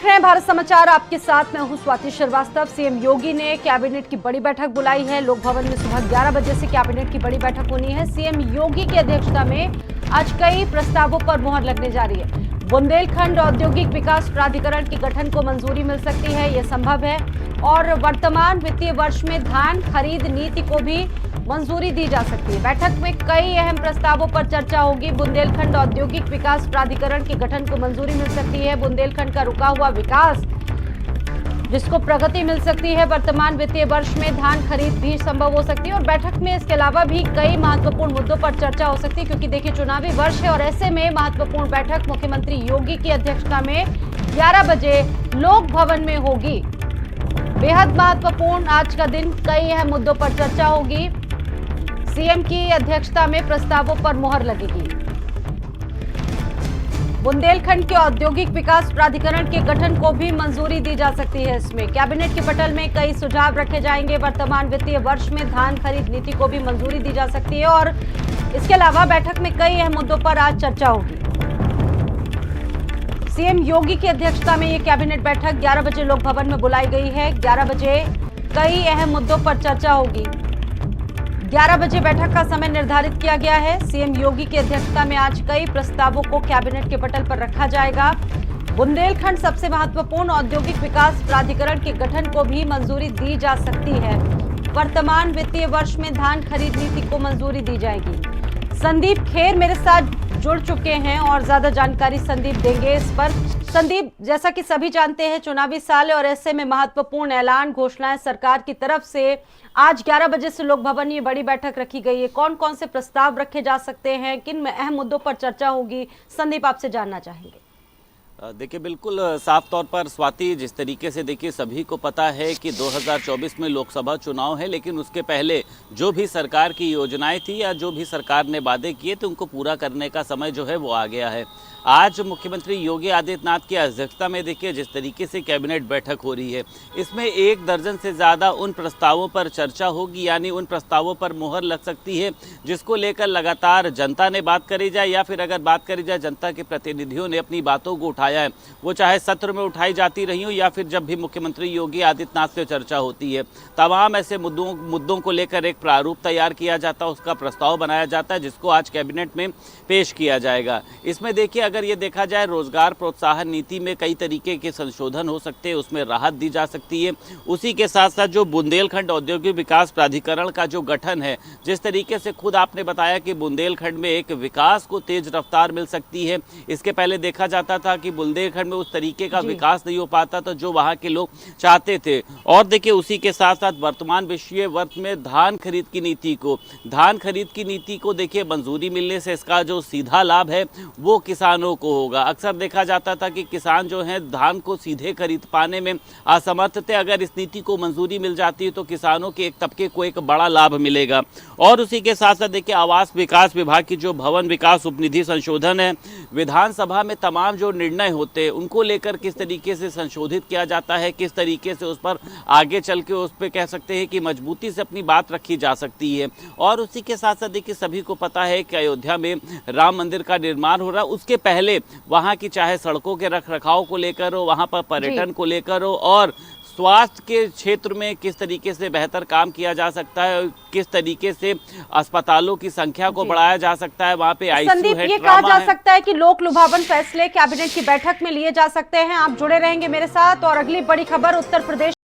देख रहे हैं भारत समाचार, आपके साथ मैं हूं स्वाति श्रीवास्तव। सीएम योगी ने कैबिनेट की बड़ी बैठक बुलाई है। लोक भवन में सुबह 11 बजे से कैबिनेट की बड़ी बैठक होनी है। सीएम योगी की अध्यक्षता में आज कई प्रस्तावों पर मुहर लगने जा रही है। बुंदेलखंड औद्योगिक विकास प्राधिकरण के गठन को मंजूरी मिल सकती है, यह संभव है। और वर्तमान वित्तीय वर्ष में धान खरीद नीति को भी मंजूरी दी जा सकती है। बैठक में कई अहम प्रस्तावों पर चर्चा होगी। बुंदेलखंड औद्योगिक विकास प्राधिकरण के गठन को मंजूरी मिल सकती है। बुंदेलखंड का रुका हुआ विकास जिसको प्रगति मिल सकती है। वर्तमान वित्तीय वर्ष में धान खरीद भी संभव हो सकती है। और बैठक में इसके अलावा भी कई महत्वपूर्ण मुद्दों पर चर्चा हो सकती है, क्योंकि देखिए चुनावी वर्ष है और ऐसे में महत्वपूर्ण बैठक मुख्यमंत्री योगी की अध्यक्षता में 11 बजे लोक भवन में होगी। बेहद महत्वपूर्ण आज का दिन, कई अहम मुद्दों पर चर्चा होगी। सीएम की अध्यक्षता में प्रस्तावों पर मुहर लगेगी। बुंदेलखंड के औद्योगिक विकास प्राधिकरण के गठन को भी मंजूरी दी जा सकती है। इसमें कैबिनेट के पटल में कई सुझाव रखे जाएंगे। वर्तमान वित्तीय वर्ष में धान खरीद नीति को भी मंजूरी दी जा सकती है। और इसके अलावा बैठक में कई अहम मुद्दों पर आज चर्चा होगी। सीएम योगी की अध्यक्षता में यह कैबिनेट बैठक 11 बजे लोक भवन में बुलाई गई है। 11 बजे कई अहम मुद्दों पर चर्चा होगी। 11 बजे बैठक का समय निर्धारित किया गया है। सीएम योगी की अध्यक्षता में आज कई प्रस्तावों को कैबिनेट के पटल पर रखा जाएगा। बुंदेलखंड सबसे महत्वपूर्ण औद्योगिक विकास प्राधिकरण के गठन को भी मंजूरी दी जा सकती है। वर्तमान वित्तीय वर्ष में धान खरीद नीति को मंजूरी दी जाएगी। संदीप खेर मेरे साथ जुड़ चुके हैं और ज्यादा जानकारी संदीप देंगे इस पर। संदीप, जैसा कि सभी जानते हैं चुनावी साल है और ऐसे में महत्वपूर्ण ऐलान घोषणाएं सरकार की तरफ से आज 11 बजे से लोक भवन में बड़ी बैठक रखी गई है। कौन कौन से प्रस्ताव रखे जा सकते हैं, किन अहम मुद्दों पर चर्चा होगी, संदीप आपसे जानना चाहेंगे। देखिए बिल्कुल साफ तौर पर स्वाति, जिस तरीके से देखिए सभी को पता है कि 2024 में लोकसभा चुनाव है, लेकिन उसके पहले जो भी सरकार की योजनाएं थी या जो भी सरकार ने वादे किए थे उनको पूरा करने का समय जो है वो आ गया है। आज मुख्यमंत्री योगी आदित्यनाथ की अध्यक्षता में देखिए जिस तरीके से कैबिनेट बैठक हो रही है, इसमें 1 दर्जन से ज़्यादा उन प्रस्तावों पर चर्चा होगी, यानी उन प्रस्तावों पर मुहर लग सकती है जिसको लेकर लगातार जनता ने बात करी जाए या फिर अगर बात करी जाए जनता के प्रतिनिधियों ने अपनी बातों को उठाया है, वो चाहे सत्र में उठाई जाती रही हो या फिर जब भी मुख्यमंत्री योगी आदित्यनाथ से चर्चा होती है, तमाम ऐसे मुद्दों को लेकर एक प्रारूप तैयार किया जाता है, उसका प्रस्ताव बनाया जाता है जिसको आज कैबिनेट में पेश किया जाएगा। इसमें देखिए अगर ये देखा जाए रोजगार प्रोत्साहन नीति में कई तरीके के संशोधन हो सकते हैं, उसमें राहत दी जा सकती है। उसी के साथ साथ जो बुंदेलखंड औद्योगिक विकास प्राधिकरण का जो गठन है, जिस तरीके से खुद आपने बताया कि बुंदेलखंड में एक विकास को तेज रफ्तार मिल सकती है। इसके पहले देखा जाता था कि बुंदेलखंड में उस तरीके का विकास नहीं हो पाता था जो वहाँ के लोग चाहते थे। और देखिए उसी के साथ साथ वर्तमान वित्तीय वर्ष में धान खरीद की नीति को देखिए मंजूरी मिलने से इसका जो सीधा लाभ है वो किसानों को होगा। अक्सर देखा जाता था कि किसान जो है धान को सीधे खरीद पाने में असमर्थ थे। अगर इस नीति को मंजूरी मिल जाती है तो किसानों के एक तबके को एक बड़ा लाभ मिलेगा। और उसी के साथ साथ देखिए आवास विकास विभाग की जो भवन विकास उपनिधि संशोधन है, विधानसभा में तमाम जो निर्णय होते हैं उनको लेकर किस तरीके से संशोधित किया जाता है, किस तरीके से उस पर आगे चल के उस पर कह सकते हैं कि मजबूती से अपनी बात रखी जा सकती है। और उसी के साथ साथ देखिए सभी को पता है कि अयोध्या में राम मंदिर का निर्माण हो रहा है, उसके पहले वहाँ की चाहे सड़कों के रखरखाव को लेकर हो, वहाँ पर पर्यटन को लेकर हो और स्वास्थ्य के क्षेत्र में किस तरीके से बेहतर काम किया जा सकता है, किस तरीके से अस्पतालों की संख्या को बढ़ाया जा सकता है, वहाँ पे आईसीयू है, ये कहा जा सकता है कि लोक लुभावन फैसले कैबिनेट की बैठक में लिए जा सकते हैं। आप जुड़े रहेंगे मेरे साथ। और अगली बड़ी खबर उत्तर प्रदेश